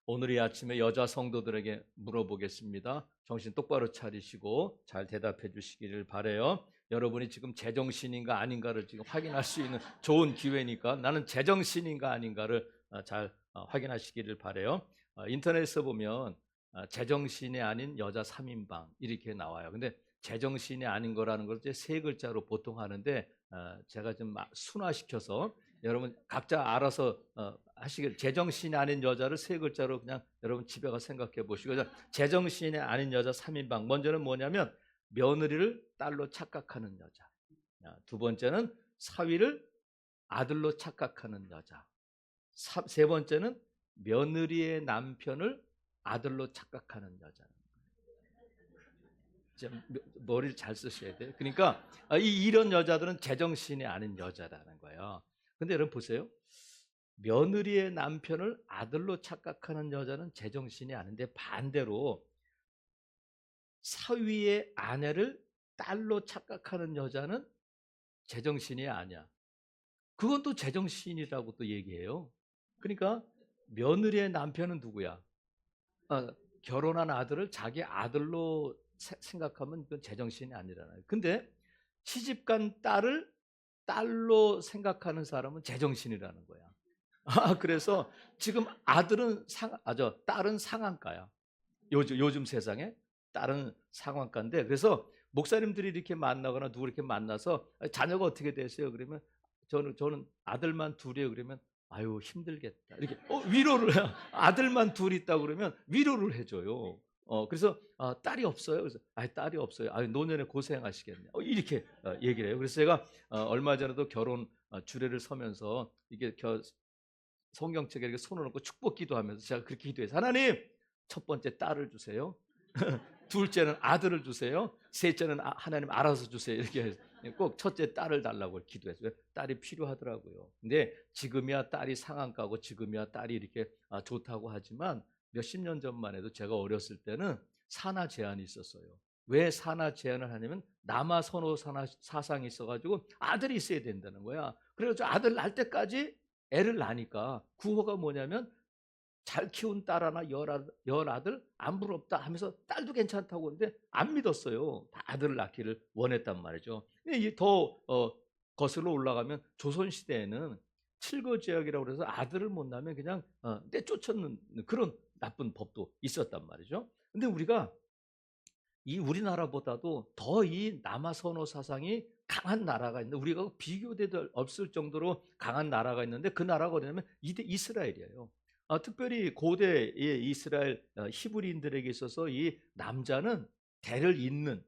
오늘 이 아침에 여자 성도들에게 물어보겠습니다. 정신 똑바로 차리시고 잘 대답해 주시기를 바라요. 여러분이 지금 제정신인가 아닌가를 지금 확인할 수 있는 좋은 기회니까 나는 제정신인가 아닌가를 잘 확인하시기를 바라요. 인터넷에 보면 제정신이 아닌 여자 3인방 이렇게 나와요. 근데 제정신이 아닌 거라는 걸 이제 세 글자로 보통 하는데 제가 좀 순화시켜서 여러분 각자 알아서 하시길. 제정신이 아닌 여자를 세 글자로 그냥 여러분 집에 가서 생각해 보시고, 제정신이 아닌 여자 3인방. 먼저는 뭐냐면 며느리를 딸로 착각하는 여자. 두 번째는 사위를 아들로 착각하는 여자. 세 번째는 며느리의 남편을 아들로 착각하는 여자. 머리를 잘 쓰셔야 돼요. 그러니까 이런 여자들은 제정신이 아닌 여자라는 거예요. 근데 여러분 보세요. 며느리의 남편을 아들로 착각하는 여자는 제정신이 아닌데, 반대로 사위의 아내를 딸로 착각하는 여자는 제정신이 아니야. 그건 또 제정신이라고 또 얘기해요. 그러니까 며느리의 남편은 누구야? 결혼한 아들을 자기 아들로 생각하면 그건 제정신이 아니잖아요. 근데 시집간 딸을 딸로 생각하는 사람은 제정신이라는 거야. 그래서 지금 딸은 상한가야. 요즘 세상에 딸은 상한가인데, 그래서 목사님들이 이렇게 만나거나 누구 이렇게 만나서 자녀가 어떻게 되세요? 그러면 저는 아들만 둘이에요. 그러면 아유 힘들겠다. 이렇게 위로를 해요. 아들만 둘 있다고 그러면 위로를 해줘요. 그래서 딸이 없어요. 그래서 딸이 없어요. 노년에 고생하시겠네. 이렇게 얘기를 해요. 그래서 제가 얼마 전에도 결혼 주례를 서면서 이게 성경책에 이렇게 손을 얹고 축복 기도하면서 제가 그렇게 기도해서, 하나님 첫 번째 딸을 주세요. 둘째는 아들을 주세요. 셋째는 하나님 알아서 주세요. 이렇게 꼭 첫째 딸을 달라고 기도했어요. 딸이 필요하더라고요. 근데 지금이야 딸이 상한가고 지금이야 딸이 이렇게 좋다고 하지만 몇십 년 전만 해도 제가 어렸을 때는 산하 제한이 있었어요. 왜 산하 제한을 하냐면 남아 선호 사상이 있어가지고 아들이 있어야 된다는 거야. 그래서 아들 낳을 때까지 애를 낳으니까 구호가 뭐냐면 잘 키운 딸 하나 열 아들 안 부럽다 하면서 딸도 괜찮다고 하는데 안 믿었어요. 다 아들을 낳기를 원했단 말이죠. 근데 더 거슬러 올라가면 조선시대에는 칠거지약이라고 해서 아들을 못 낳으면 그냥 내쫓는 그런 나쁜 법도 있었단 말이죠. 근데 우리가 이 우리나라보다도 더 이 남아선호 사상이 강한 나라가 있는데, 우리가 비교돼도 없을 정도로 강한 나라가 있는데, 그 나라가 어디냐면 이스라엘이에요. 특별히 고대의 이스라엘 히브리인들에게 있어서 이 남자는 대를 잇는,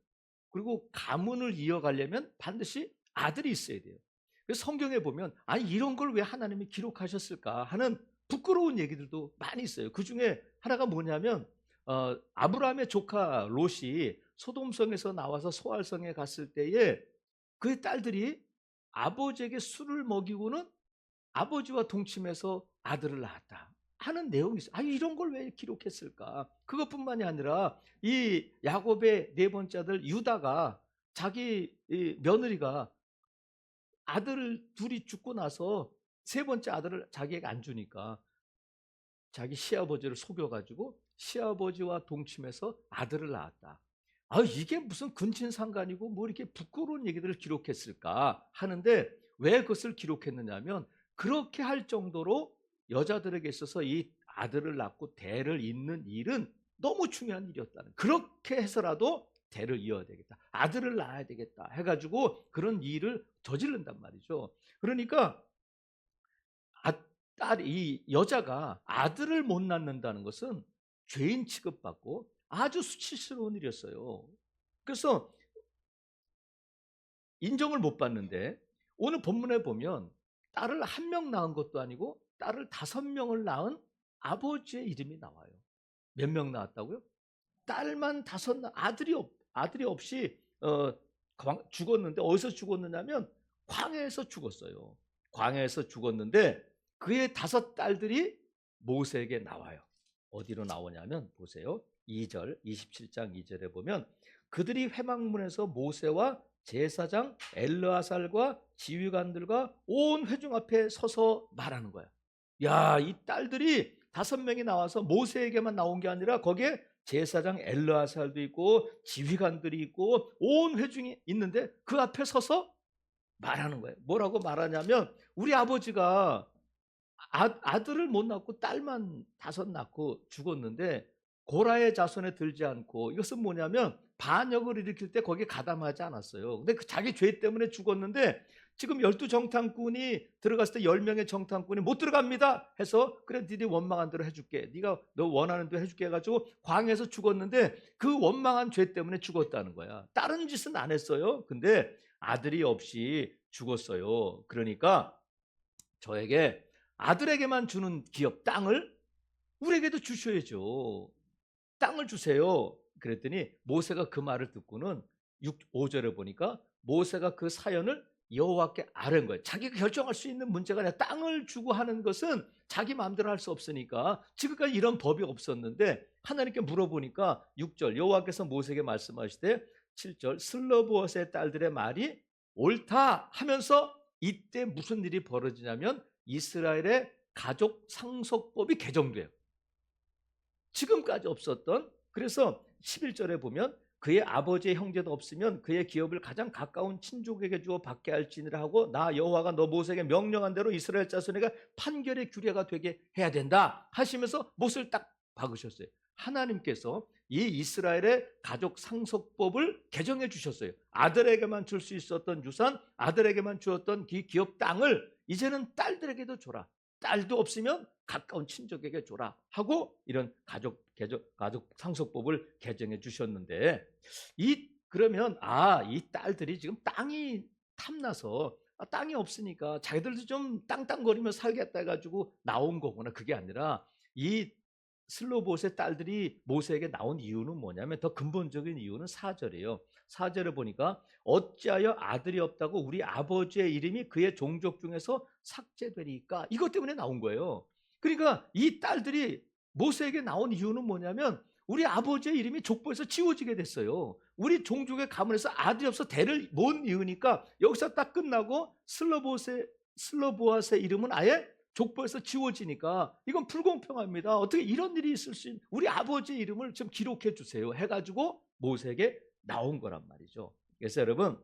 그리고 가문을 이어가려면 반드시 아들이 있어야 돼요. 그래서 성경에 보면 이런 걸 왜 하나님이 기록하셨을까 하는 부끄러운 얘기들도 많이 있어요. 그 중에 하나가 뭐냐면 아브라함의 조카 롯이 소돔성에서 나와서 소알성에 갔을 때에 그의 딸들이 아버지에게 술을 먹이고는 아버지와 동침해서 아들을 낳았다 하는 내용이 있어요. 이런 걸 왜 기록했을까? 그것뿐만이 아니라 이 야곱의 네 번째 아들 유다가 자기 며느리가 아들 둘이 죽고 나서 세 번째 아들을 자기에게 안 주니까 자기 시아버지를 속여가지고 시아버지와 동침해서 아들을 낳았다. 이게 무슨 근친상간이고 뭐 이렇게 부끄러운 얘기들을 기록했을까 하는데, 왜 그것을 기록했느냐면 그렇게 할 정도로 여자들에게 있어서 이 아들을 낳고 대를 잇는 일은 너무 중요한 일이었다는, 그렇게 해서라도 대를 이어야 되겠다, 아들을 낳아야 되겠다 해가지고 그런 일을 저지른단 말이죠. 그러니까 이 여자가 아들을 못 낳는다는 것은 죄인 취급받고 아주 수치스러운 일이었어요. 그래서 인정을 못 받는데, 오늘 본문에 보면 딸을 한 명 낳은 것도 아니고 딸을 5명을 낳은 아버지의 이름이 나와요. 몇 명 낳았다고요? 딸만 5, 아들이 없이 죽었는데, 어디서 죽었느냐면 광야에서 죽었어요. 광야에서 죽었는데 그의 5 딸들이 모세에게 나와요. 어디로 나오냐면 보세요. 2절, 27장 2절에 보면 그들이 회막문에서 모세와 제사장 엘르아살과 지휘관들과 온 회중 앞에 서서 말하는 거야. 이 딸들이 5명이 나와서 모세에게만 나온 게 아니라 거기에 제사장 엘르아살도 있고 지휘관들이 있고 온 회중이 있는데 그 앞에 서서 말하는 거예요. 뭐라고 말하냐면 우리 아버지가 아들을 못 낳고 딸만 5 낳고 죽었는데 고라의 자손에 들지 않고, 이것은 뭐냐면 반역을 일으킬 때 거기에 가담하지 않았어요. 근데 그 자기 죄 때문에 죽었는데 지금 12 정탐꾼이 들어갔을 때 10명의 정탐꾼이 못 들어갑니다 해서 그래 니네 원망한 대로 해줄게, 네가 너 원하는 대로 해줄게 해가지고 광야에서 죽었는데 그 원망한 죄 때문에 죽었다는 거야. 다른 짓은 안 했어요. 근데 아들이 없이 죽었어요. 그러니까 저에게 아들에게만 주는 기업 땅을 우리에게도 주셔야죠. 땅을 주세요. 그랬더니 모세가 그 말을 듣고는 5절에 보니까 모세가 그 사연을 여호와께 아뢰는 거예요. 자기가 결정할 수 있는 문제가 아니라 땅을 주고 하는 것은 자기 마음대로 할 수 없으니까, 지금까지 이런 법이 없었는데 하나님께 물어보니까 6절 여호와께서 모세에게 말씀하시되 7절 슬로보옷의 딸들의 말이 옳다 하면서 이때 무슨 일이 벌어지냐면 이스라엘의 가족 상속법이 개정돼요. 지금까지 없었던. 그래서 11절에 보면 그의 아버지의 형제도 없으면 그의 기업을 가장 가까운 친족에게 주어 받게 할지니라 하고 나 여호와가 너 모세에게 명령한 대로 이스라엘 자손에게 판결의 규례가 되게 해야 된다 하시면서 못을 딱 박으셨어요. 하나님께서 이 이스라엘의 가족 상속법을 개정해 주셨어요. 아들에게만 줄 수 있었던 유산, 아들에게만 주었던 기업 땅을 이제는 딸들에게도 줘라. 딸도 없으면 가까운 친족에게 줘라 하고 이런 가족 상속법을 개정해 주셨는데, 그러면 이 딸들이 지금 땅이 탐나서 땅이 없으니까 자기들도 좀 땅땅거리며 살겠다 해가지고 나온 거구나. 그게 아니라 이 슬로봇의 딸들이 모세에게 나온 이유는 뭐냐면 더 근본적인 이유는 4절이에요. 4절에 보니까 어찌하여 아들이 없다고 우리 아버지의 이름이 그의 종족 중에서 삭제되리까, 이것 때문에 나온 거예요. 그러니까 이 딸들이 모세에게 나온 이유는 뭐냐면 우리 아버지의 이름이 족보에서 지워지게 됐어요. 우리 종족의 가문에서 아들이 없어 대를 못 이으니까 여기서 딱 끝나고 슬로보앗의 이름은 아예 족보에서 지워지니까 이건 불공평합니다. 어떻게 이런 일이 있을 수 있는, 우리 아버지의 이름을 좀 기록해 주세요 해가지고 모세에게 나온 거란 말이죠. 그래서 여러분,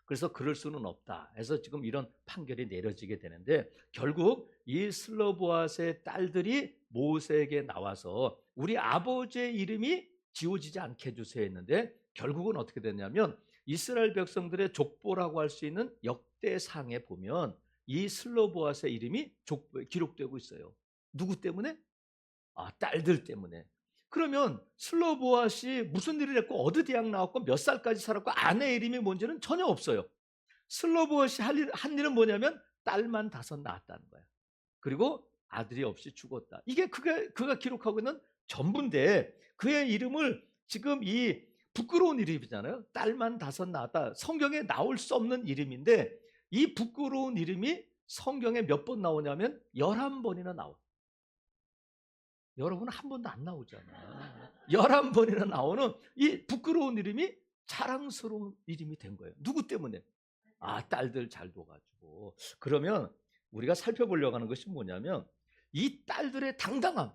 그래서 그럴 수는 없다 해서 지금 이런 판결이 내려지게 되는데, 결국 이 슬로보앗의 딸들이 모세에게 나와서 우리 아버지의 이름이 지워지지 않게 해주세요 했는데, 결국은 어떻게 됐냐면 이스라엘 백성들의 족보라고 할 수 있는 역대상에 보면 이 슬로보앗의 이름이 족보에 기록되고 있어요. 누구 때문에? 딸들 때문에. 그러면 슬로보앗이 무슨 일을 했고 어디 대학 나왔고 몇 살까지 살았고 아내 이름이 뭔지는 전혀 없어요. 슬로보앗이 한 일은 뭐냐면 딸만 5 낳았다는 거야. 그리고 아들이 없이 죽었다. 이게 그가 기록하고 있는 전부인데, 그의 이름을 지금 이 부끄러운 이름이잖아요. 딸만 5 낳았다. 성경에 나올 수 없는 이름인데 이 부끄러운 이름이 성경에 몇 번 나오냐면 11번이나 나와. 여러분은 한 번도 안 나오잖아. 11번이나 나오는 이 부끄러운 이름이 자랑스러운 이름이 된 거예요. 누구 때문에? 딸들 잘 둬가지고. 그러면 우리가 살펴보려고 하는 것이 뭐냐면 이 딸들의 당당함,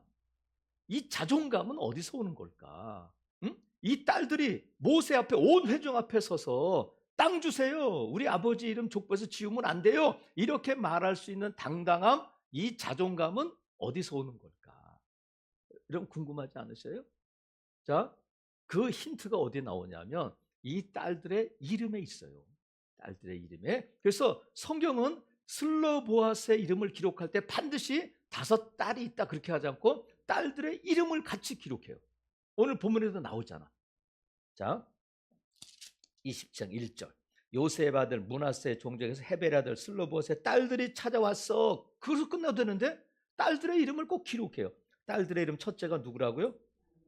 이 자존감은 어디서 오는 걸까? 응? 이 딸들이 모세 앞에, 온 회중 앞에 서서 땅 주세요, 우리 아버지 이름 족보에서 지우면 안 돼요, 이렇게 말할 수 있는 당당함, 이 자존감은 어디서 오는 걸까? 여러분 궁금하지 않으세요? 자, 그 힌트가 어디에 나오냐면 이 딸들의 이름에 있어요. 딸들의 이름에. 그래서 성경은 슬로보앗의 이름을 기록할 때 반드시 5 딸이 있다 그렇게 하지 않고 딸들의 이름을 같이 기록해요. 오늘 본문에도 나오잖아. 자, 20장 1절 요셉 아들 므낫세의 종족에서 헤벨 아들 슬로보앗의 딸들이 찾아왔어. 그래서 끝나도 되는데 딸들의 이름을 꼭 기록해요. 딸들의 이름 첫째가 누구라고요?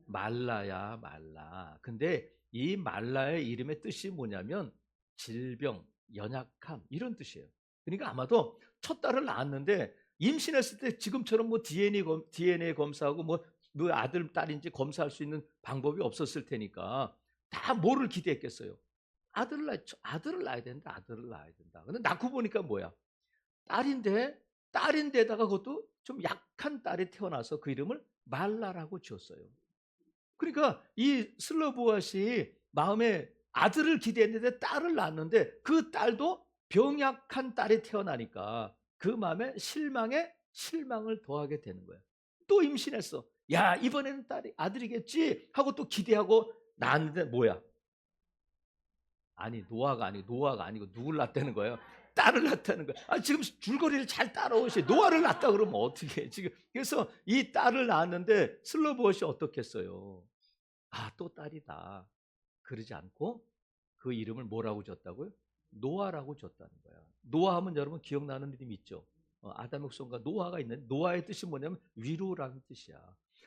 말라야, 말라. 근데 이 말라의 이름의 뜻이 뭐냐면 질병, 연약함, 이런 뜻이에요. 그러니까 아마도 첫 딸을 낳았는데 임신했을 때 지금처럼 뭐 DNA 검사하고 뭐 아들 딸인지 검사할 수 있는 방법이 없었을 테니까 다 뭐를 기대했겠어요? 아들을 낳아야 된다, 아들을 낳아야 된다. 근데 낳고 보니까 뭐야? 딸인데 딸인데다가 그것도 좀 약한 딸이 태어나서 그 이름을 말라라고 지었어요. 그러니까 이 슬로보아시 마음에 아들을 기대했는데 딸을 낳았는데 그 딸도 병약한 딸이 태어나니까 그 마음에 실망에 실망을 더하게 되는 거예요. 또 임신했어. 야, 이번에는 딸이 아들이겠지 하고 또 기대하고 낳았는데 뭐야? 아니, 노아가 아니고 누굴 낳았다는 거예요? 딸을 낳았다는 거예요. 아, 지금 줄거리를 잘 따라오시. 노아를 낳았다 그러면 어떻게 해? 지금 그래서 이 딸을 낳았는데 슬로보엇이 어떻겠어요? 아, 또 딸이다. 그러지 않고 그 이름을 뭐라고 줬다고요? 노아라고 줬다는 거야. 노아 하면 여러분 기억나는 이름 있죠? 아담의 후손과 노아가 있는데 노아의 뜻이 뭐냐면 위로라는 뜻이야.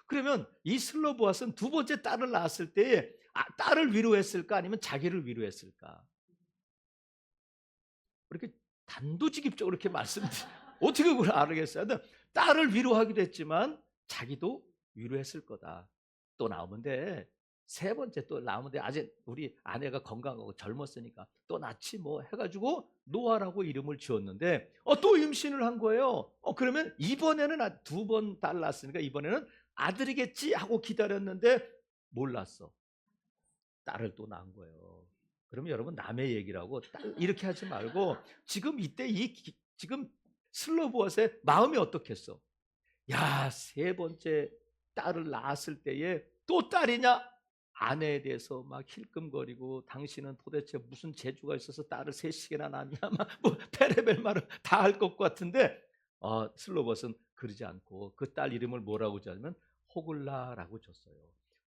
그러면 이 슬로보아스는 두 번째 딸을 낳았을 때 딸을 위로했을까 아니면 자기를 위로했을까? 이렇게 단도직입적으로 이렇게 어떻게 그걸 알겠어요? 딸을 위로하기도 했지만 자기도 위로했을 거다. 또 나오면 돼. 세 번째 또 나오면 돼. 아직 우리 아내가 건강하고 젊었으니까 또 낳지 뭐 해가지고 노아라고 이름을 지었는데 또 임신을 한 거예요. 그러면 이번에는 두 번 딸 낳았으니까 이번에는 아들이겠지 하고 기다렸는데 몰랐어. 딸을 또 낳은 거예요. 그러면 여러분 남의 얘기라고 이렇게 하지 말고 지금 이때 지금 슬로보아스의 마음이 어떻겠어? 야, 세 번째 딸을 낳았을 때에 또 딸이냐? 아내에 대해서 막 힐끔거리고 당신은 도대체 무슨 재주가 있어서 딸을 셋씩이나 낳냐? 막뭐 페레벨 말을 다 할 것 같은데 슬로봇은 그러지 않고 그 딸 이름을 뭐라고 줬냐면 호글라라고 줬어요.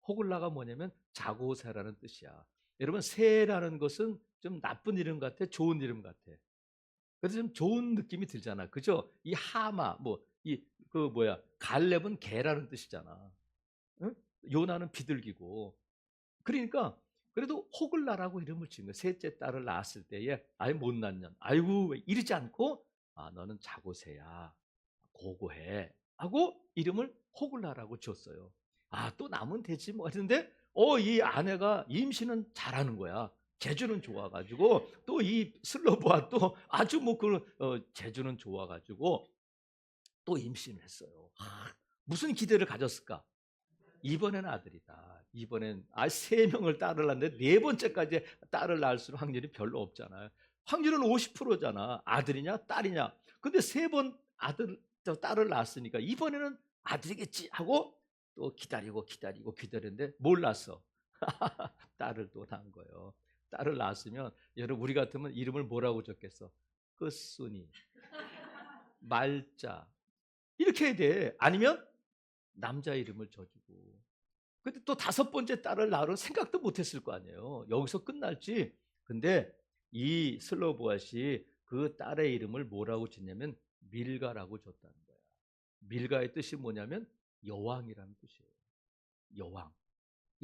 호글라가 뭐냐면 자고새라는 뜻이야. 여러분 새라는 것은 좀 나쁜 이름 같아, 좋은 이름 같아. 그래서 좀 좋은 느낌이 들잖아, 그죠? 이 하마 갈렙은 개라는 뜻이잖아. 응? 요나는 비둘기고. 그러니까 그래도 호글라라고 이름을 지은 거야. 셋째 딸을 낳았을 때에 아이 못 낳냐, 아이고 왜 이러지 않고 너는 자고새야, 고고해 하고 이름을 호글라라고 지었어요. 또 나면 되지 뭐 했는데 이 아내가 임신은 잘하는 거야. 재주는 좋아가지고 또 이 슬로보아 또 아주 재주는 좋아가지고 또 임신을 했어요. 무슨 기대를 가졌을까? 이번에는 아들이다. 이번엔 세 명을 딸을 낳는데 네 번째까지 딸을 낳을 수 있는 확률이 별로 없잖아요. 확률은 50%잖아. 아들이냐 딸이냐. 근데 세 번 딸을 낳았으니까 이번에는 아들이겠지 하고 또 기다리는데 몰랐어. 딸을 또 낳은 거예요. 딸을 낳았으면 여러분 우리 같으면 이름을 뭐라고 적겠어? 끝순이, 말자 이렇게 해야 돼. 아니면 남자 이름을 줘주고. 근데 또 다섯 번째 딸을 낳으려 생각도 못했을 거 아니에요. 여기서 끝날지. 근데 이 슬로보아시 그 딸의 이름을 뭐라고 짓냐면 밀가라고 줬다는 거야. 밀가의 뜻이 뭐냐면 여왕이라는 뜻이에요. 여왕.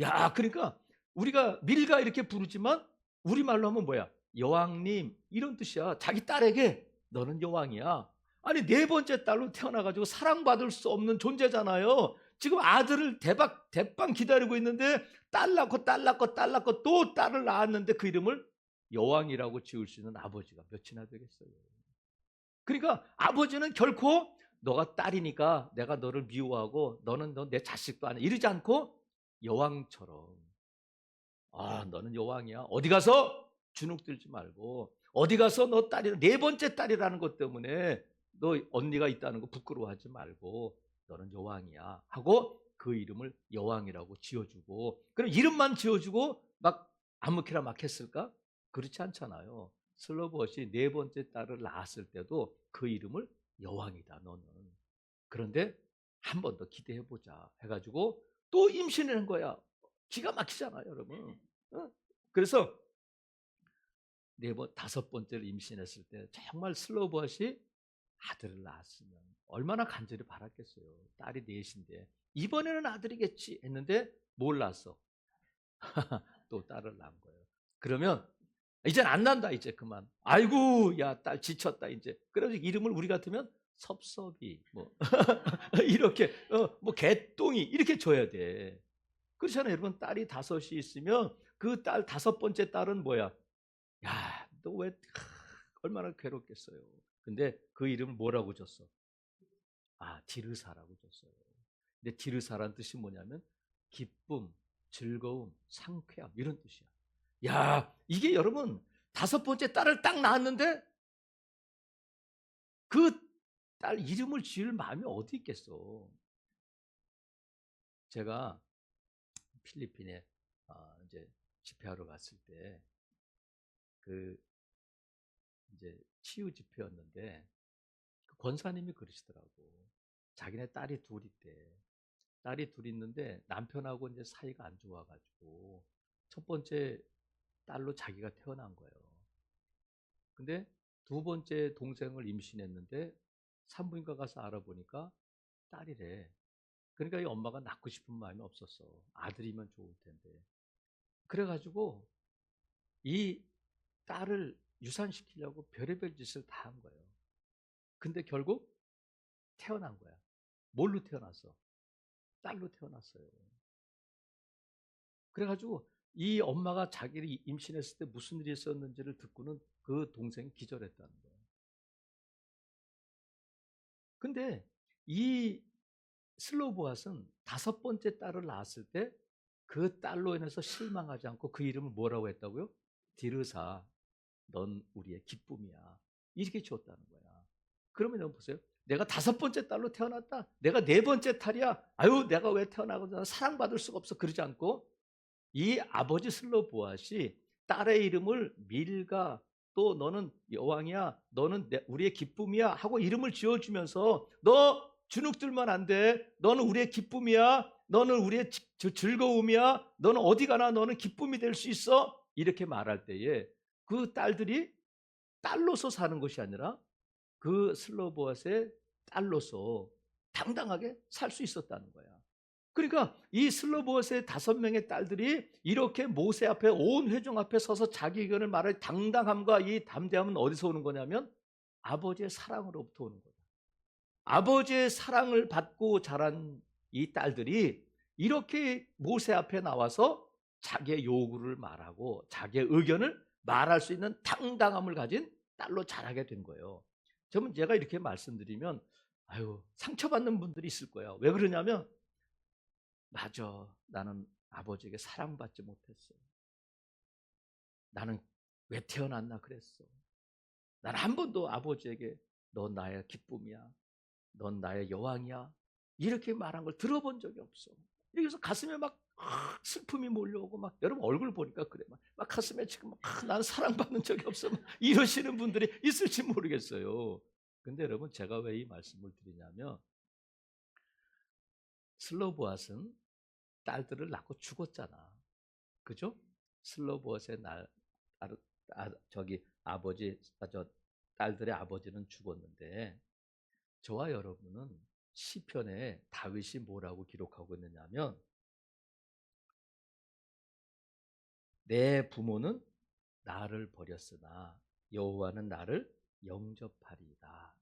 야, 그러니까 우리가 밀가 이렇게 부르지만 우리말로 하면 뭐야? 여왕님 이런 뜻이야. 자기 딸에게 너는 여왕이야. 아니 네 번째 딸로 태어나가지고 사랑받을 수 없는 존재잖아요. 지금 아들을 대빵 기다리고 있는데 딸 낳고 또 딸을 낳았는데 그 이름을 여왕이라고 지을 수 있는 아버지가 몇이나 되겠어요. 그러니까 아버지는 결코 너가 딸이니까 내가 너를 미워하고 너는 내 자식도 아니야 이러지 않고 여왕처럼 너는 여왕이야. 어디 가서 주눅 들지 말고 어디 가서 너 딸이 네 번째 딸이라는 것 때문에 너 언니가 있다는 거 부끄러워하지 말고 너는 여왕이야 하고 그 이름을 여왕이라고 지어주고 그럼 이름만 지어주고 막 아무렇게나 막 했을까? 그렇지 않잖아요. 슬로봇이 네 번째 딸을 낳았을 때도 그 이름을 여왕이다 너는. 그런데 한 번 더 기대해보자 해가지고 또 임신을 한 거야. 기가 막히잖아요 여러분. 그래서 다섯 번째를 임신했을 때 정말 슬로봇이 아들을 낳았으면 얼마나 간절히 바랐겠어요. 딸이 넷인데 이번에는 아들이겠지 했는데 몰랐어. 또 딸을 낳은 거예요. 그러면 이젠 안 난다 이제 그만. 아이고 야 딸 지쳤다 이제. 그래서 이름을 우리 같으면 섭섭이 이렇게 뭐 개똥이 이렇게 줘야 돼. 그렇잖아요 여러분. 딸이 다섯이 있으면 그 딸 다섯 번째 딸은 뭐야? 야 너 왜 얼마나 괴롭겠어요. 근데 그 이름을 뭐라고 줬어? 디르사라고 줬어요. 근데 디르사라는 뜻이 뭐냐면 기쁨, 즐거움, 상쾌함 이런 뜻이야. 야, 이게 여러분 5번째 딸을 딱 낳았는데 그 딸 이름을 지을 마음이 어디 있겠어. 제가 필리핀에 이제 집회하러 갔을 때 그 이제 치유 집회였는데 그 권사님이 그러시더라고. 자기네 딸이 둘 있대. 딸이 둘 있는데 남편하고 이제 사이가 안 좋아가지고 첫 번째 딸로 자기가 태어난 거예요. 근데 두 번째 동생을 임신했는데 산부인과 가서 알아보니까 딸이래. 그러니까 이 엄마가 낳고 싶은 마음이 없었어. 아들이면 좋을 텐데. 그래가지고 이 딸을 유산시키려고 별의별 짓을 다 한 거예요. 근데 결국 태어난 거야. 뭘로 태어났어? 딸로 태어났어요. 그래가지고 이 엄마가 자기를 임신했을 때 무슨 일이 있었는지를 듣고는 그 동생이 기절했다는 거예요. 근데 이 슬로보앗은 5번째 딸을 낳았을 때 그 딸로 인해서 실망하지 않고 그 이름을 뭐라고 했다고요? 디르사, 넌 우리의 기쁨이야. 이렇게 지었다는 거야. 그러면 여러분 보세요. 내가 5번째 딸로 태어났다. 내가 4번째 딸이야. 아유, 내가 왜 태어나고 사랑받을 수가 없어. 그러지 않고 이 아버지 슬로보앗이 딸의 이름을 밀가, 또 너는 여왕이야, 너는 우리의 기쁨이야 하고 이름을 지어주면서 너 주눅들면 안 돼. 너는 우리의 기쁨이야. 너는 우리의 즐거움이야. 너는 어디 가나 너는 기쁨이 될 수 있어. 이렇게 말할 때에 그 딸들이 딸로서 사는 것이 아니라 그 슬로보앗의 딸로서 당당하게 살 수 있었다는 거야. 그러니까 이 슬로보앗의 5명의 딸들이 이렇게 모세 앞에 온 회중 앞에 서서 자기 의견을 말할 당당함과 이 담대함은 어디서 오는 거냐면 아버지의 사랑으로부터 오는 거다. 아버지의 사랑을 받고 자란 이 딸들이 이렇게 모세 앞에 나와서 자기의 요구를 말하고 자기의 의견을 말할 수 있는 당당함을 가진 딸로 자라게 된 거예요. 저는 제가 이렇게 말씀드리면 상처받는 분들이 있을 거예요. 왜 그러냐면 맞아, 나는 아버지에게 사랑받지 못했어. 나는 왜 태어났나 그랬어. 나는 한 번도 아버지에게 넌 나의 기쁨이야, 넌 나의 여왕이야 이렇게 말한 걸 들어본 적이 없어. 그래서 가슴에 막 슬픔이 몰려오고 막 여러분 얼굴 보니까 그래 막 가슴에 지금 난 사랑받는 적이 없어 이러시는 분들이 있을지 모르겠어요. 근데 여러분 제가 왜 이 말씀을 드리냐면 슬로보앗은 딸들을 낳고 죽었잖아. 그죠? 슬로보앗의 딸들의 아버지는 죽었는데 저와 여러분은 시편에 다윗이 뭐라고 기록하고 있느냐면 내 부모는 나를 버렸으나 여호와는 나를 영접하리이다.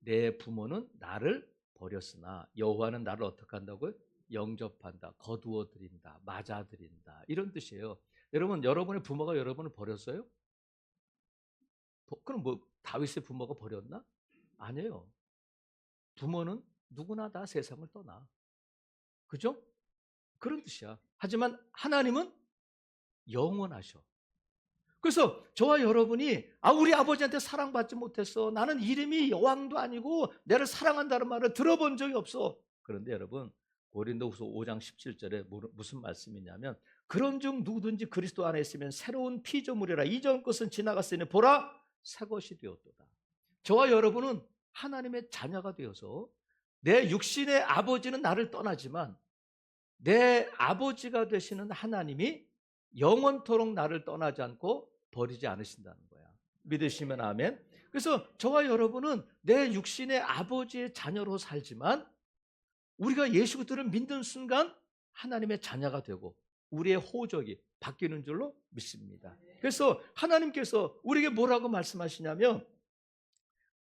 내 부모는 나를 버렸으나 여호와는 나를 어떻게 한다고요? 영접한다, 거두어 드린다, 맞아 드린다 이런 뜻이에요. 여러분, 여러분의 부모가 여러분을 버렸어요? 그럼 다윗의 부모가 버렸나? 아니에요. 부모는 누구나 다 세상을 떠나. 그죠? 그런 뜻이야. 하지만 하나님은 영원하셔. 그래서 저와 여러분이 우리 아버지한테 사랑받지 못했어. 나는 이름이 여왕도 아니고 나를 사랑한다는 말을 들어본 적이 없어. 그런데 여러분 고린도후서 5장 17절에 무슨 말씀이냐면 그런즉 누구든지 그리스도 안에 있으면 새로운 피조물이라 이전 것은 지나갔으니 보라 새 것이 되었도다. 저와 여러분은 하나님의 자녀가 되어서 내 육신의 아버지는 나를 떠나지만 내 아버지가 되시는 하나님이 영원토록 나를 떠나지 않고 버리지 않으신다는 거야. 믿으시면 아멘. 그래서 저와 여러분은 내 육신의 아버지의 자녀로 살지만 우리가 예수 그리스도를 믿는 순간 하나님의 자녀가 되고 우리의 호적이 바뀌는 줄로 믿습니다. 그래서 하나님께서 우리에게 뭐라고 말씀하시냐면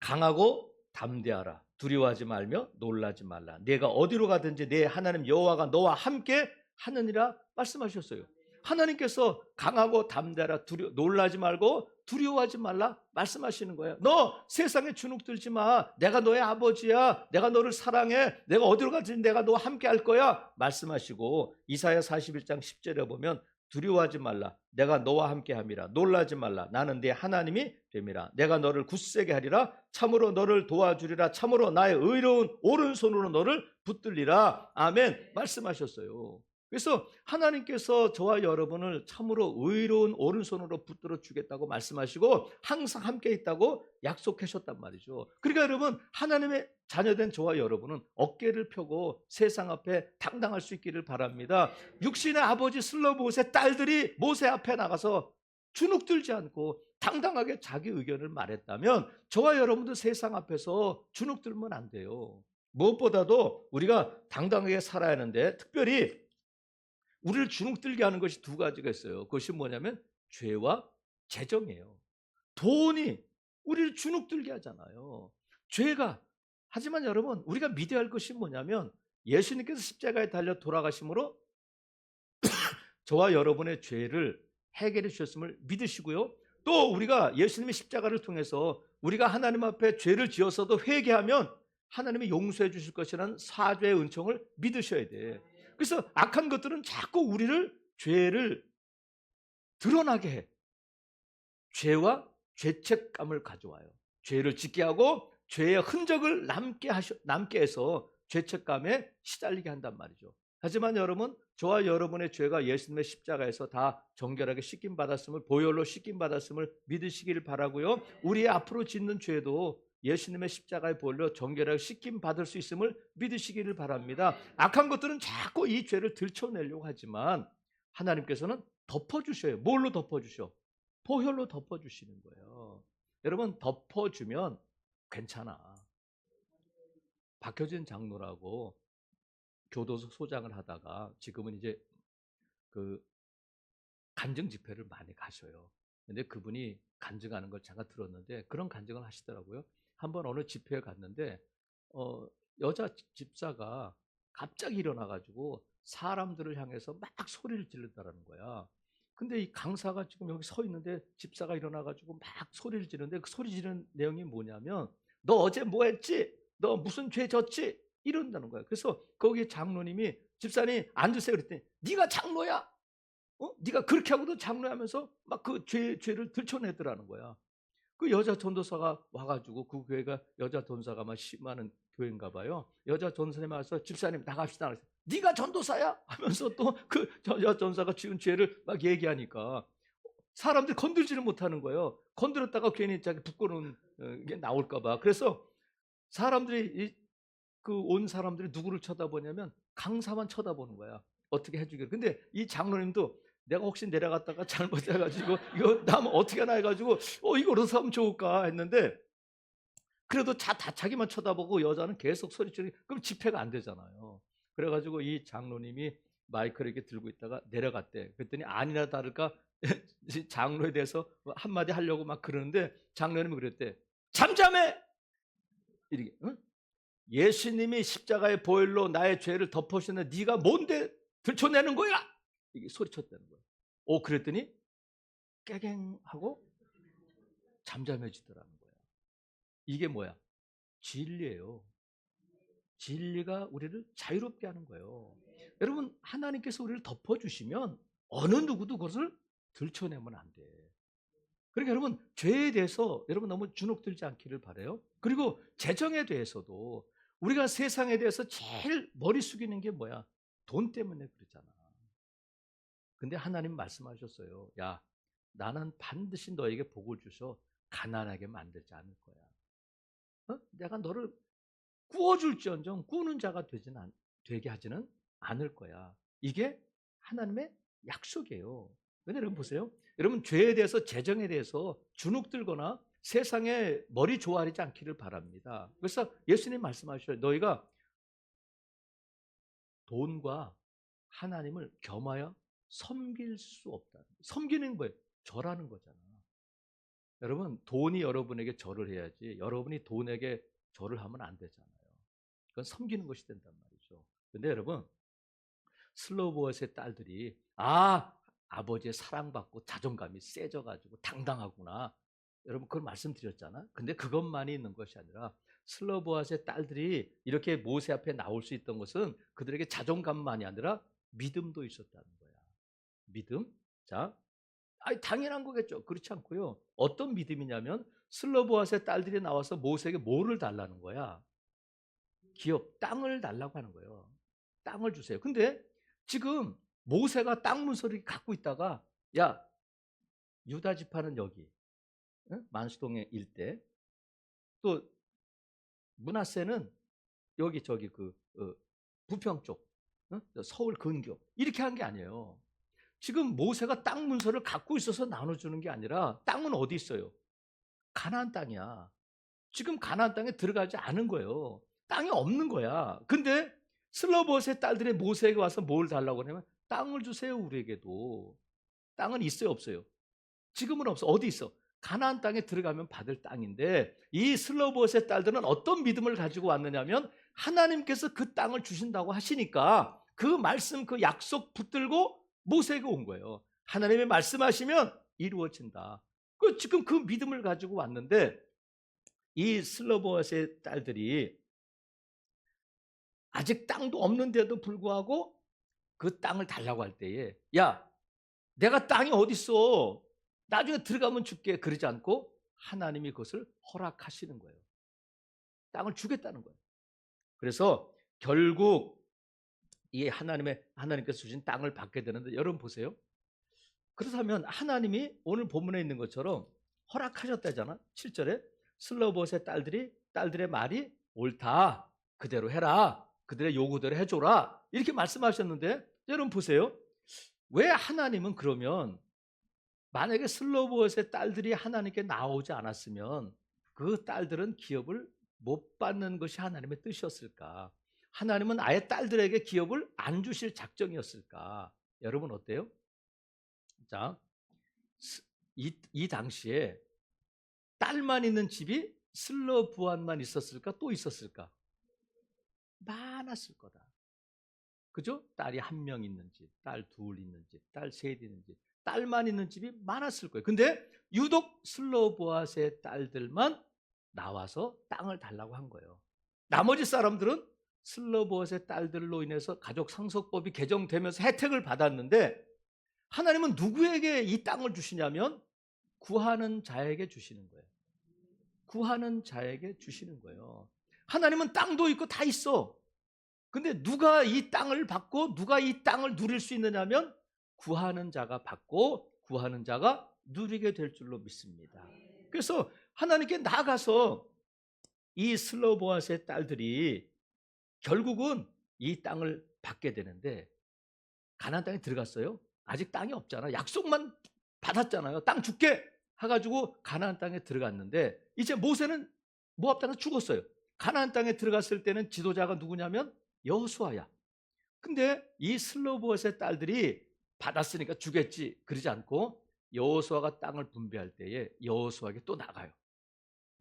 강하고 담대하라. 두려워하지 말며 놀라지 말라. 내가 어디로 가든지 내 하나님 여호와가 너와 함께 하느니라 말씀하셨어요. 하나님께서 강하고 담대하라, 놀라지 말고 두려워하지 말라 말씀하시는 거예요. 너 세상에 주눅 들지 마. 내가 너의 아버지야. 내가 너를 사랑해. 내가 어디로 가든지 내가 너와 함께 할 거야 말씀하시고, 이사야 41장 10절에 보면 두려워하지 말라. 내가 너와 함께 함이라. 놀라지 말라. 나는 네 하나님이 됨이라. 내가 너를 굳세게 하리라. 참으로 너를 도와주리라. 참으로 나의 의로운 오른손으로 너를 붙들리라. 아멘 말씀하셨어요. 그래서 하나님께서 저와 여러분을 참으로 의로운 오른손으로 붙들어 주겠다고 말씀하시고 항상 함께 있다고 약속하셨단 말이죠. 그러니까 여러분, 하나님의 자녀된 저와 여러분은 어깨를 펴고 세상 앞에 당당할 수 있기를 바랍니다. 육신의 아버지 슬로보옷의 딸들이 모세 앞에 나가서 주눅들지 않고 당당하게 자기 의견을 말했다면 저와 여러분도 세상 앞에서 주눅들면 안 돼요. 무엇보다도 우리가 당당하게 살아야 하는데, 특별히 우리를 주눅들게 하는 것이 두 가지가 있어요. 그것이 뭐냐면 죄와 재정이에요. 돈이 우리를 주눅들게 하잖아요. 죄가. 하지만 여러분, 우리가 믿어야 할 것이 뭐냐면 예수님께서 십자가에 달려 돌아가심으로 저와 여러분의 죄를 해결해 주셨음을 믿으시고요. 또 우리가 예수님의 십자가를 통해서 우리가 하나님 앞에 죄를 지었어도 회개하면 하나님이 용서해 주실 것이라는 사죄의 은총을 믿으셔야 돼. 그래서 악한 것들은 자꾸 우리를, 죄를 드러나게 해. 죄와 죄책감을 가져와요. 죄를 짓게 하고 죄의 흔적을 남게 해서 죄책감에 시달리게 한단 말이죠. 하지만 여러분, 저와 여러분의 죄가 예수님의 십자가에서 다 정결하게 씻김받았음을, 보혈로 씻김받았음을 믿으시기를 바라고요. 우리의 앞으로 짓는 죄도 예수님의 십자가의 보혈로 정결하게 씻김받을 수 있음을 믿으시기를 바랍니다. 악한 것들은 자꾸 이 죄를 들춰내려고 하지만 하나님께서는 덮어주셔요. 뭘로 덮어주셔? 보혈로 덮어주시는 거예요. 여러분, 덮어주면 괜찮아. 박효진 장로라고 교도소 소장을 하다가 지금은 이제 그 간증 집회를 많이 가셔요. 근데 그분이 간증하는 걸 제가 들었는데 그런 간증을 하시더라고요. 한번 어느 집회에 갔는데 여자 집사가 갑자기 일어나가지고 사람들을 향해서 막 소리를 지르더라는 거야. 근데 이 강사가 지금 여기 서 있는데 집사가 일어나가지고 막 소리를 지르는데 그 소리 지르는 내용이 뭐냐면, 너 어제 뭐 했지? 너 무슨 죄 졌지? 이런다는 거야. 그래서 거기 장로님이, 집사님 앉으세요 그랬더니, 네가 장로야? 네가 그렇게 하고도 장로하면서 막 그 죄를 들춰내더라는 거야. 그 여자 전도사가 와가지고, 그 교회가 여자 전도사가 막 많은 교회인가 봐요. 여자 전도사님 와서 집사님 나갑시다. 네가 전도사야? 하면서 또 그 여자 전도사가 지은 죄를 막 얘기하니까 사람들이 건들지를 못하는 거예요. 건드렸다가 괜히 자기 부끄러운 게 나올까 봐. 그래서 사람들이, 그 온 사람들이 누구를 쳐다보냐면 강사만 쳐다보는 거야. 어떻게 해주기를. 근데 이 장로님도 내가 혹시 내려갔다가 잘못해가지고 이거 나면 어떻게 하나 해가지고 이거 어디서 하면 좋을까 했는데, 그래도 다 자기만 쳐다보고 여자는 계속 소리치니 그럼 집회가 안 되잖아요. 그래가지고 이 장로님이 마이크를 이렇게 들고 있다가 내려갔대. 그랬더니 아니나 다를까 장로에 대해서 한마디 하려고 막 그러는데 장로님이 그랬대. 잠잠해! 이렇게. 응? 예수님이 십자가의 보혈로 나의 죄를 덮으셨는데 네가 뭔데 들춰내는 거야? 이게 소리쳤다는 거야. 그랬더니 깨갱하고 잠잠해지더라는 거야. 이게 뭐야? 진리예요. 진리가 우리를 자유롭게 하는 거예요. 여러분, 하나님께서 우리를 덮어주시면 어느 누구도 그것을 들춰내면 안 돼. 그러니까 여러분, 죄에 대해서 여러분 너무 주눅들지 않기를 바라요. 그리고 재정에 대해서도 우리가 세상에 대해서 제일 머리 숙이는 게 뭐야? 돈 때문에 그러잖아. 근데 하나님 말씀하셨어요. 야, 나는 반드시 너에게 복을 주셔 가난하게 만들지 않을 거야. 내가 너를 구워줄지언정 꾸는 자가 되게 하지는 않을 거야. 이게 하나님의 약속이에요. 근데 여러분 보세요. 여러분, 죄에 대해서, 재정에 대해서 주눅들거나 세상에 머리 조아리지 않기를 바랍니다. 그래서 예수님 말씀하셔요. 너희가 돈과 하나님을 겸하여 섬길 수 없다. 섬기는 거예요. 절하는 거잖아. 여러분, 돈이 여러분에게 절을 해야지 여러분이 돈에게 절을 하면 안 되잖아요. 그건 섬기는 것이 된단 말이죠. 근데 여러분, 슬로보엇의 딸들이 아버지의 사랑받고 자존감이 세져가지고 당당하구나. 여러분 그걸 말씀드렸잖아. 근데 그것만이 있는 것이 아니라 슬로보아스의 딸들이 이렇게 모세 앞에 나올 수 있던 것은 그들에게 자존감만이 아니라 믿음도 있었다는 거야. 믿음? 자, 당연한 거겠죠. 그렇지 않고요. 어떤 믿음이냐면 슬로보아스의 딸들이 나와서 모세에게 뭐를 달라는 거야? 기업, 땅을 달라고 하는 거예요. 땅을 주세요. 근데 지금 모세가 땅 문서를 갖고 있다가 야, 유다 지파는 여기, 응? 만수동의 일대, 또 므낫세는 여기 저기 부평 쪽, 응? 서울 근교 이렇게 한 게 아니에요. 지금 모세가 땅 문서를 갖고 있어서 나눠주는 게 아니라 땅은 어디 있어요? 가나안 땅이야. 지금 가나안 땅에 들어가지 않은 거예요. 땅이 없는 거야. 근데 슬로봇의 딸들이 모세에게 와서 뭘 달라고 하냐면 땅을 주세요 우리에게도. 땅은 있어요 없어요? 지금은 없어. 어디 있어? 가나안 땅에 들어가면 받을 땅인데 이 슬로봇의 딸들은 어떤 믿음을 가지고 왔느냐면 하나님께서 그 땅을 주신다고 하시니까 그 말씀 그 약속 붙들고 모세에게 온 거예요. 하나님의 말씀하시면 이루어진다. 지금 그 믿음을 가지고 왔는데 이 슬로봇의 딸들이 아직 땅도 없는데도 불구하고 그 땅을 달라고 할 때에 야 내가 땅이 어딨어 나중에 들어가면 줄게 그러지 않고 하나님이 그것을 허락하시는 거예요. 땅을 주겠다는 거예요. 그래서 결국 이 하나님께서 주신 땅을 받게 되는데 여러분 보세요. 그렇다면 하나님이 오늘 본문에 있는 것처럼 허락하셨다잖아. 7절에 슬로봇의 딸들의 말이 옳다. 그대로 해라. 그들의 요구대로 해줘라. 이렇게 말씀하셨는데 여러분 보세요. 왜 하나님은 그러면 만약에 슬로봇의 딸들이 하나님께 나오지 않았으면 그 딸들은 기업을 못 받는 것이 하나님의 뜻이었을까? 하나님은 아예 딸들에게 기업을 안 주실 작정이었을까? 여러분 어때요? 자, 이 당시에 딸만 있는 집이 슬로부한만 있었을까? 또 있었을까? 많았을 거다. 그죠? 딸이 한 명 있는 집, 딸 둘 있는 집, 딸 셋 있는 집, 딸만 있는 집이 많았을 거예요. 근데 유독 슬로보아스의 딸들만 나와서 땅을 달라고 한 거예요. 나머지 사람들은 슬로보아스의 딸들로 인해서 가족 상속법이 개정되면서 혜택을 받았는데 하나님은 누구에게 이 땅을 주시냐면 구하는 자에게 주시는 거예요. 구하는 자에게 주시는 거예요. 하나님은 땅도 있고 다 있어. 근데 누가 이 땅을 받고 누가 이 땅을 누릴 수 있느냐면 구하는 자가 받고 구하는 자가 누리게 될 줄로 믿습니다. 그래서 하나님께 나가서 이 슬로보아스의 딸들이 결국은 이 땅을 받게 되는데 가나안 땅에 들어갔어요. 아직 땅이 없잖아. 약속만 받았잖아요. 땅 줄게 해가지고 가나안 땅에 들어갔는데 이제 모세는 모압 땅에서 죽었어요. 가나안 땅에 들어갔을 때는 지도자가 누구냐면 여호수아야. 근데 이 슬로보아스의 딸들이 받았으니까 주겠지 그러지 않고 여호수아가 땅을 분배할 때에 여호수아에게 또 나가요.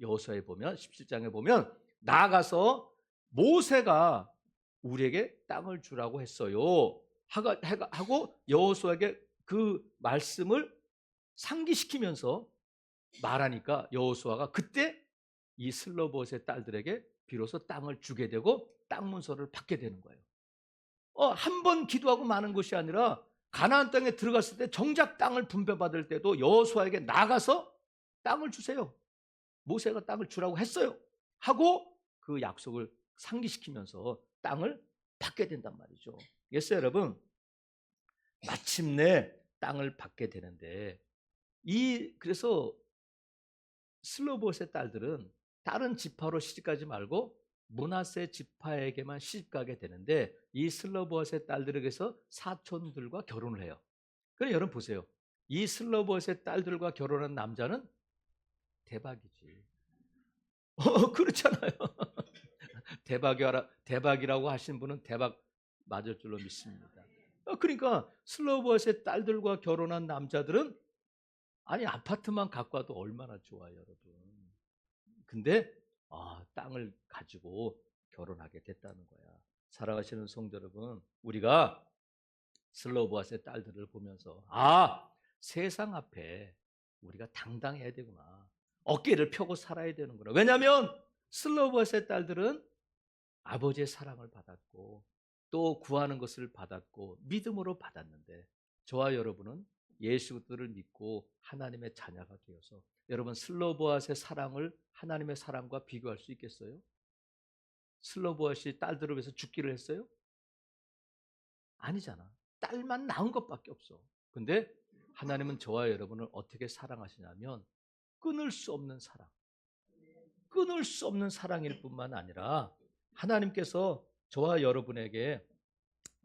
여호수아에 보면 17장에 보면 나가서 모세가 우리에게 땅을 주라고 했어요. 하고 여호수아에게 그 말씀을 상기시키면서 말하니까 여호수아가 그때 이 슬로봇의 딸들에게 비로소 땅을 주게 되고 땅 문서를 받게 되는 거예요. 한 번 기도하고 마는 것이 아니라 가나안 땅에 들어갔을 때 정작 땅을 분배받을 때도 여호수아에게 나가서 땅을 주세요. 모세가 땅을 주라고 했어요. 하고 그 약속을 상기시키면서 땅을 받게 된단 말이죠. 예스 여러분, 마침내 땅을 받게 되는데 그래서 슬로봇의 딸들은 다른 지파로 시집가지 말고 므낫세 지파에게만 시집가게 되는데 이 슬로봇의 딸들에게서 사촌들과 결혼을 해요. 그럼 여러분 보세요. 이 슬로봇의 딸들과 결혼한 남자는 대박이지. 그렇잖아요. 대박이라고 하신 분은 대박 맞을 줄로 믿습니다. 그러니까 슬로봇의 딸들과 결혼한 남자들은 아니 아파트만 갖고 와도 얼마나 좋아요, 여러분. 근데 땅을 가지고 결혼하게 됐다는 거야. 사랑하시는 성도 여러분, 우리가 슬로보아스의 딸들을 보면서 세상 앞에 우리가 당당해야 되구나. 어깨를 펴고 살아야 되는구나. 왜냐하면 슬로보아스의 딸들은 아버지의 사랑을 받았고 또 구하는 것을 받았고 믿음으로 받았는데 저와 여러분은 예수 그리스도를 믿고 하나님의 자녀가 되어서 여러분 슬로보아스의 사랑을 하나님의 사랑과 비교할 수 있겠어요? 슬로보아스의 딸들을 위해서 죽기를 했어요? 아니잖아. 딸만 낳은 것밖에 없어. 근데 하나님은 저와 여러분을 어떻게 사랑하시냐면 끊을 수 없는 사랑. 끊을 수 없는 사랑일 뿐만 아니라 하나님께서 저와 여러분에게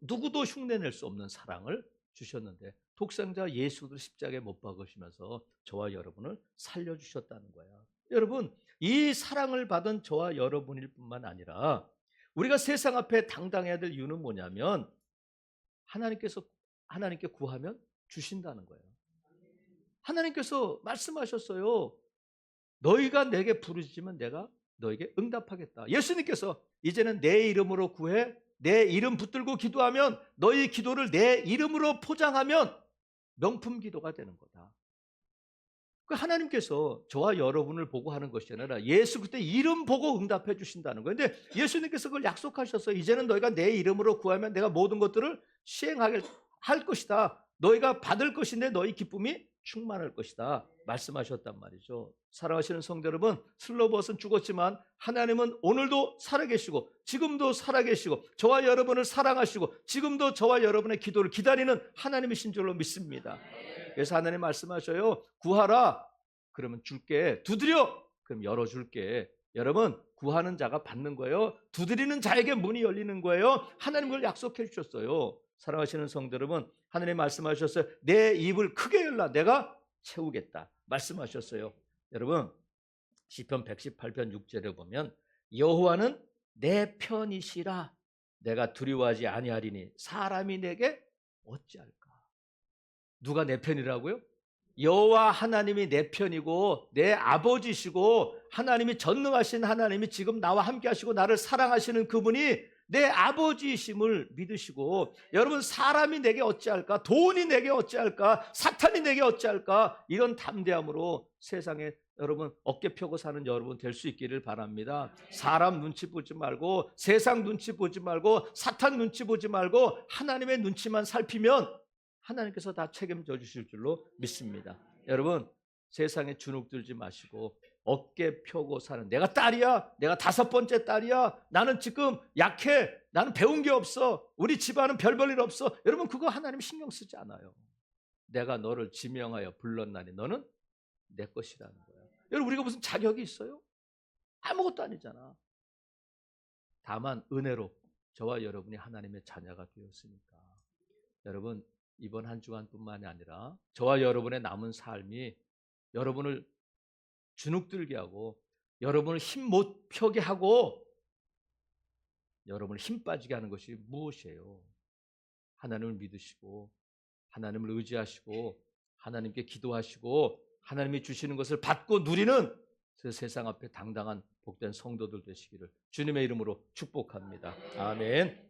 누구도 흉내낼 수 없는 사랑을 주셨는데 독생자 예수를 십자가에 못 박으시면서 저와 여러분을 살려주셨다는 거야. 여러분, 이 사랑을 받은 저와 여러분일 뿐만 아니라 우리가 세상 앞에 당당해야 될 이유는 뭐냐면 하나님께 구하면 주신다는 거예요. 하나님께서 말씀하셨어요. 너희가 내게 부르짖으면 내가 너에게 응답하겠다. 예수님께서 이제는 내 이름으로 구해 내 이름 붙들고 기도하면 너희 기도를 내 이름으로 포장하면 명품 기도가 되는 거다. 하나님께서 저와 여러분을 보고 하는 것이 아니라 예수 그때 이름 보고 응답해 주신다는 거예요. 그런데 예수님께서 그걸 약속하셨어요. 이제는 너희가 내 이름으로 구하면 내가 모든 것들을 시행하게 할 것이다. 너희가 받을 것인데 너희 기쁨이 충만할 것이다 말씀하셨단 말이죠. 사랑하시는 성도 여러분, 슬로보아스는 죽었지만 하나님은 오늘도 살아계시고 지금도 살아계시고 저와 여러분을 사랑하시고 지금도 저와 여러분의 기도를 기다리는 하나님이신 줄로 믿습니다. 그래서 하나님 말씀하셔요. 구하라. 그러면 줄게. 두드려. 그럼 열어줄게. 여러분, 구하는 자가 받는 거예요. 두드리는 자에게 문이 열리는 거예요. 하나님 그걸 약속해 주셨어요. 사랑하시는 성도 여러분, 하나님 말씀하셨어요. 내 입을 크게 열라. 내가 채우겠다. 말씀하셨어요. 여러분, 시편 118편 6절에 보면 여호와는 내 편이시라. 내가 두려워하지 아니하리니 사람이 내게 어찌할까? 누가 내 편이라고요? 여호와 하나님이 내 편이고 내 아버지시고 하나님이 전능하신 하나님이 지금 나와 함께 하시고 나를 사랑하시는 그분이 내 아버지이심을 믿으시고 여러분 사람이 내게 어찌할까? 돈이 내게 어찌할까? 사탄이 내게 어찌할까? 이런 담대함으로 세상에 여러분 어깨 펴고 사는 여러분 될 수 있기를 바랍니다. 사람 눈치 보지 말고 세상 눈치 보지 말고 사탄 눈치 보지 말고 하나님의 눈치만 살피면 하나님께서 다 책임져 주실 줄로 믿습니다. 여러분 세상에 주눅 들지 마시고 어깨 펴고 사는 내가 딸이야. 내가 5번째 딸이야. 나는 지금 약해. 나는 배운 게 없어. 우리 집안은 별 볼 일 없어. 여러분 그거 하나님 신경 쓰지 않아요. 내가 너를 지명하여 불렀나니 너는 내 것이라는 거야. 여러분 우리가 무슨 자격이 있어요? 아무것도 아니잖아. 다만 은혜로 저와 여러분이 하나님의 자녀가 되었으니까 여러분 이번 한 주간뿐만이 아니라 저와 여러분의 남은 삶이 여러분을 주눅들게 하고 여러분을 힘 못 펴게 하고 여러분을 힘 빠지게 하는 것이 무엇이에요? 하나님을 믿으시고 하나님을 의지하시고 하나님께 기도하시고 하나님이 주시는 것을 받고 누리는 그 세상 앞에 당당한 복된 성도들 되시기를 주님의 이름으로 축복합니다. 아멘.